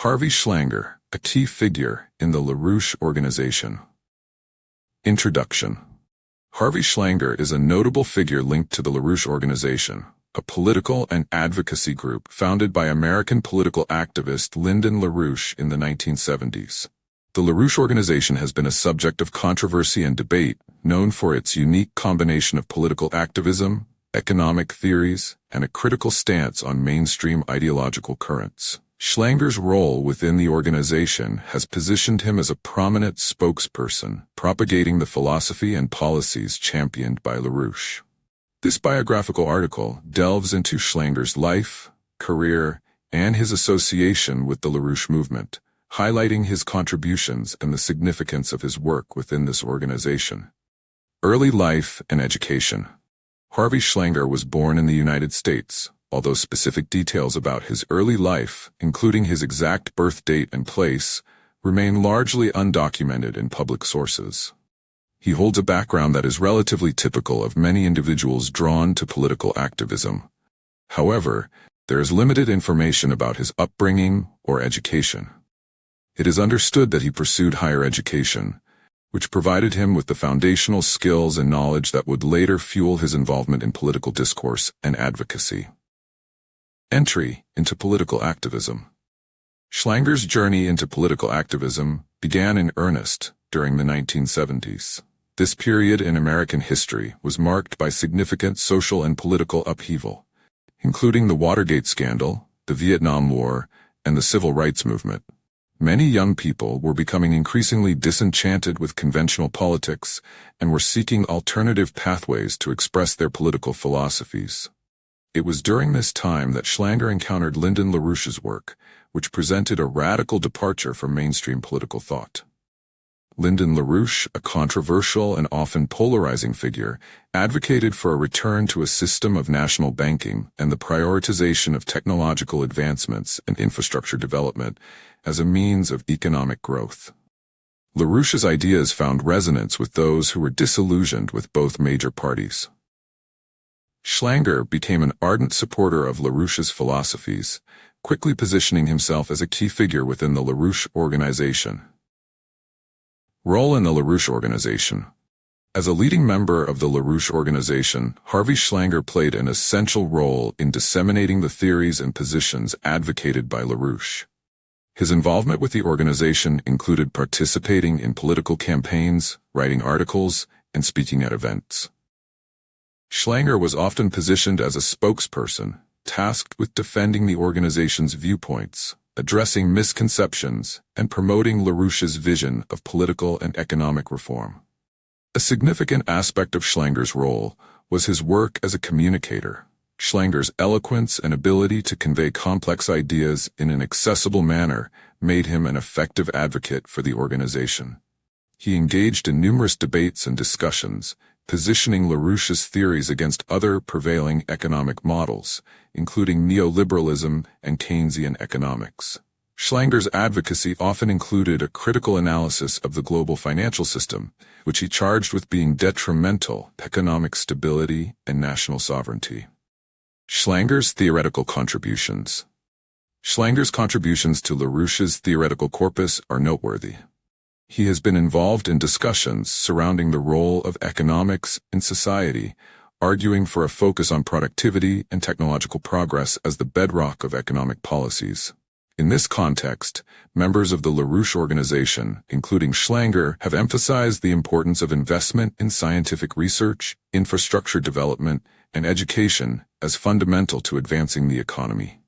Harvey Schlanger, a key figure in the LaRouche Organization. Introduction. Harvey Schlanger is a notable figure linked to the LaRouche Organization, a political and advocacy group founded by American political activist Lyndon LaRouche in the 1970s. The LaRouche Organization has been a subject of controversy and debate, known for its unique combination of political activism, economic theories, and a critical stance on mainstream ideological currents. Schlanger's role within the organization has positioned him as a prominent spokesperson, propagating the philosophy and policies championed by LaRouche. This biographical article delves into Schlanger's life, career, and his association with the LaRouche movement, highlighting his contributions and the significance of his work within this organization. Early life and education. Harvey Schlanger was born in the United States, although specific details about his early life, including his exact birth date and place, remain largely undocumented in public sources. He holds a background that is relatively typical of many individuals drawn to political activism. However, there is limited information about his upbringing or education. It is understood that he pursued higher education, which provided him with the foundational skills and knowledge that would later fuel his involvement in political discourse and advocacy. Entry into political activism. Schlanger's journey into political activism began in earnest during the 1970s. This period in American history was marked by significant social and political upheaval, including the Watergate scandal, the Vietnam War, and the Civil Rights Movement. Many young people were becoming increasingly disenchanted with conventional politics and were seeking alternative pathways to express their political philosophies. It was during this time that Schlanger encountered Lyndon LaRouche's work, which presented a radical departure from mainstream political thought. Lyndon LaRouche, a controversial and often polarizing figure, advocated for a return to a system of national banking and the prioritization of technological advancements and infrastructure development as a means of economic growth. LaRouche's ideas found resonance with those who were disillusioned with both major parties. Schlanger became an ardent supporter of LaRouche's philosophies, quickly positioning himself as a key figure within the LaRouche Organization. Role in the LaRouche Organization. As a leading member of the LaRouche Organization, Harvey Schlanger played an essential role in disseminating the theories and positions advocated by LaRouche. His involvement with the organization included participating in political campaigns, writing articles, and speaking at events. Schlanger was often positioned as a spokesperson, tasked with defending the organization's viewpoints, addressing misconceptions, and promoting LaRouche's vision of political and economic reform. A significant aspect of Schlanger's role was his work as a communicator. Schlanger's eloquence and ability to convey complex ideas in an accessible manner made him an effective advocate for the organization. He engaged in numerous debates and discussions, positioning LaRouche's theories against other prevailing economic models, including neoliberalism and Keynesian economics. Schlanger's advocacy often included a critical analysis of the global financial system, which he charged with being detrimental to economic stability and national sovereignty. Schlanger's theoretical contributions. Schlanger's contributions to LaRouche's theoretical corpus are noteworthy. He has been involved in discussions surrounding the role of economics in society, arguing for a focus on productivity and technological progress as the bedrock of economic policies. In this context, members of the LaRouche Organization, including Schlanger, have emphasized the importance of investment in scientific research, infrastructure development, and education as fundamental to advancing the economy.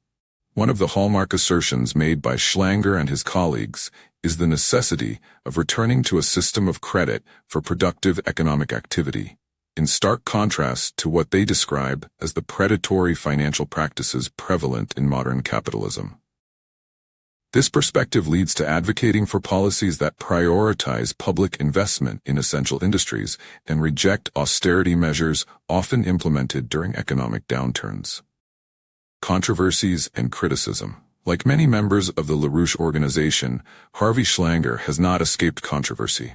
One of the hallmark assertions made by Schlanger and his colleagues is the necessity of returning to a system of credit for productive economic activity, in stark contrast to what they describe as the predatory financial practices prevalent in modern capitalism. This perspective leads to advocating for policies that prioritize public investment in essential industries and reject austerity measures often implemented during economic downturns. Controversies and criticism. Like many members of the LaRouche Organization, Harvey Schlanger has not escaped controversy.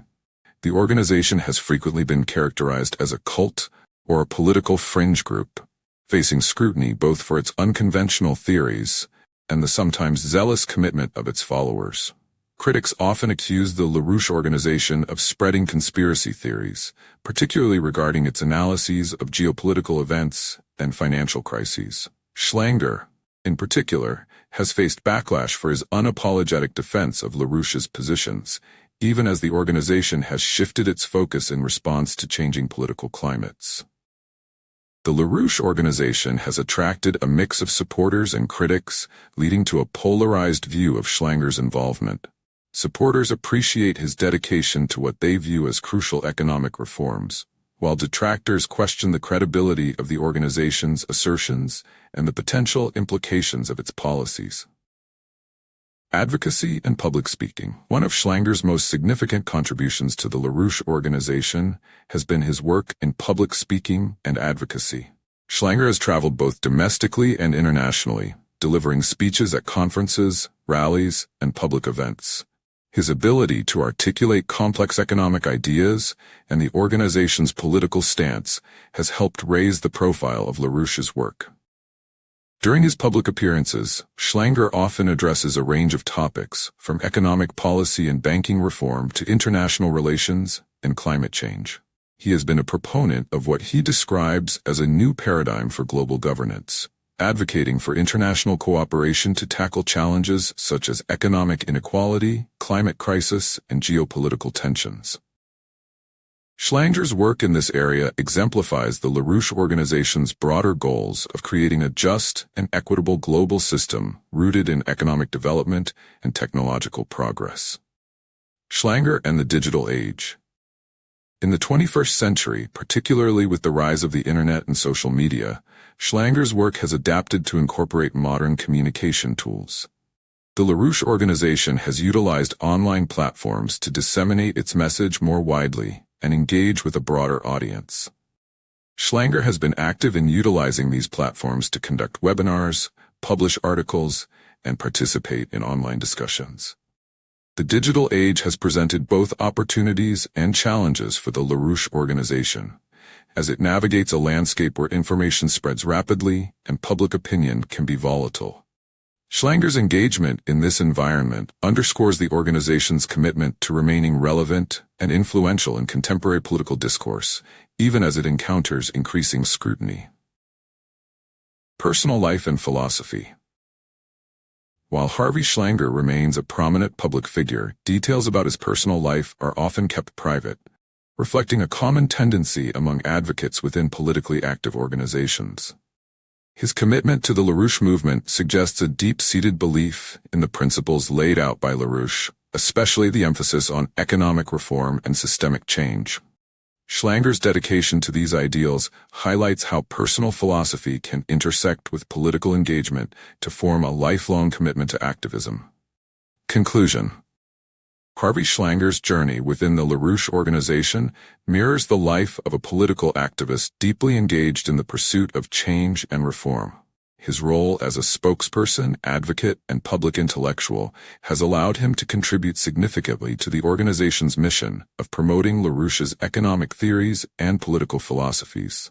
The organization has frequently been characterized as a cult or a political fringe group, facing scrutiny both for its unconventional theories and the sometimes zealous commitment of its followers. Critics often accuse the LaRouche Organization of spreading conspiracy theories, particularly regarding its analyses of geopolitical events and financial crises. Schlanger, in particular, has faced backlash for his unapologetic defense of LaRouche's positions, even as the organization has shifted its focus in response to changing political climates. The LaRouche Organization has attracted a mix of supporters and critics, leading to a polarized view of Schlanger's involvement. Supporters appreciate his dedication to what they view as crucial economic reforms, while detractors question the credibility of the organization's assertions and the potential implications of its policies. Advocacy and public speaking. One of Schlanger's most significant contributions to the LaRouche Organization has been his work in public speaking and advocacy. Schlanger has traveled both domestically and internationally, delivering speeches at conferences, rallies, and public events. His ability to articulate complex economic ideas and the organization's political stance has helped raise the profile of LaRouche's work. During his public appearances, Schlanger often addresses a range of topics, from economic policy and banking reform to international relations and climate change. He has been a proponent of what he describes as a new paradigm for global governance, advocating for international cooperation to tackle challenges such as economic inequality, climate crisis, and geopolitical tensions. Schlanger's work in this area exemplifies the LaRouche Organization's broader goals of creating a just and equitable global system rooted in economic development and technological progress. Schlanger and the digital age. In the 21st century, particularly with the rise of the internet and social media, Schlanger's work has adapted to incorporate modern communication tools. The LaRouche Organization has utilized online platforms to disseminate its message more widely and engage with a broader audience. Schlanger has been active in utilizing these platforms to conduct webinars, publish articles, and participate in online discussions. The digital age has presented both opportunities and challenges for the LaRouche Organization, as it navigates a landscape where information spreads rapidly and public opinion can be volatile. Schlanger's engagement in this environment underscores the organization's commitment to remaining relevant and influential in contemporary political discourse, even as it encounters increasing scrutiny. Personal life and philosophy. While Harvey Schlanger remains a prominent public figure, details about his personal life are often kept private, reflecting a common tendency among advocates within politically active organizations. His commitment to the LaRouche movement suggests a deep-seated belief in the principles laid out by LaRouche, especially the emphasis on economic reform and systemic change. Schlanger's dedication to these ideals highlights how personal philosophy can intersect with political engagement to form a lifelong commitment to activism. Conclusion. Harvey Schlanger's journey within the LaRouche Organization mirrors the life of a political activist deeply engaged in the pursuit of change and reform. His role as a spokesperson, advocate, and public intellectual has allowed him to contribute significantly to the organization's mission of promoting LaRouche's economic theories and political philosophies.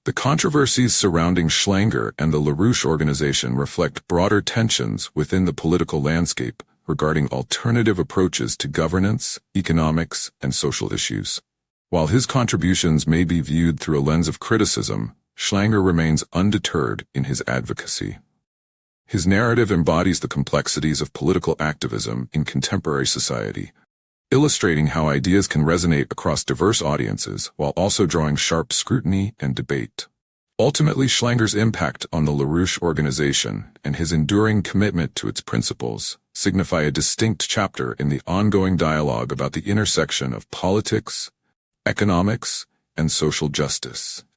The controversies surrounding Schlanger and the LaRouche Organization reflect broader tensions within the political landscape regarding alternative approaches to governance, economics, and social issues. While his contributions may be viewed through a lens of criticism, Schlanger remains undeterred in his advocacy. His narrative embodies the complexities of political activism in contemporary society, illustrating how ideas can resonate across diverse audiences while also drawing sharp scrutiny and debate. Ultimately, Schlanger's impact on the LaRouche Organization and his enduring commitment to its principles signify a distinct chapter in the ongoing dialogue about the intersection of politics, economics, and social justice.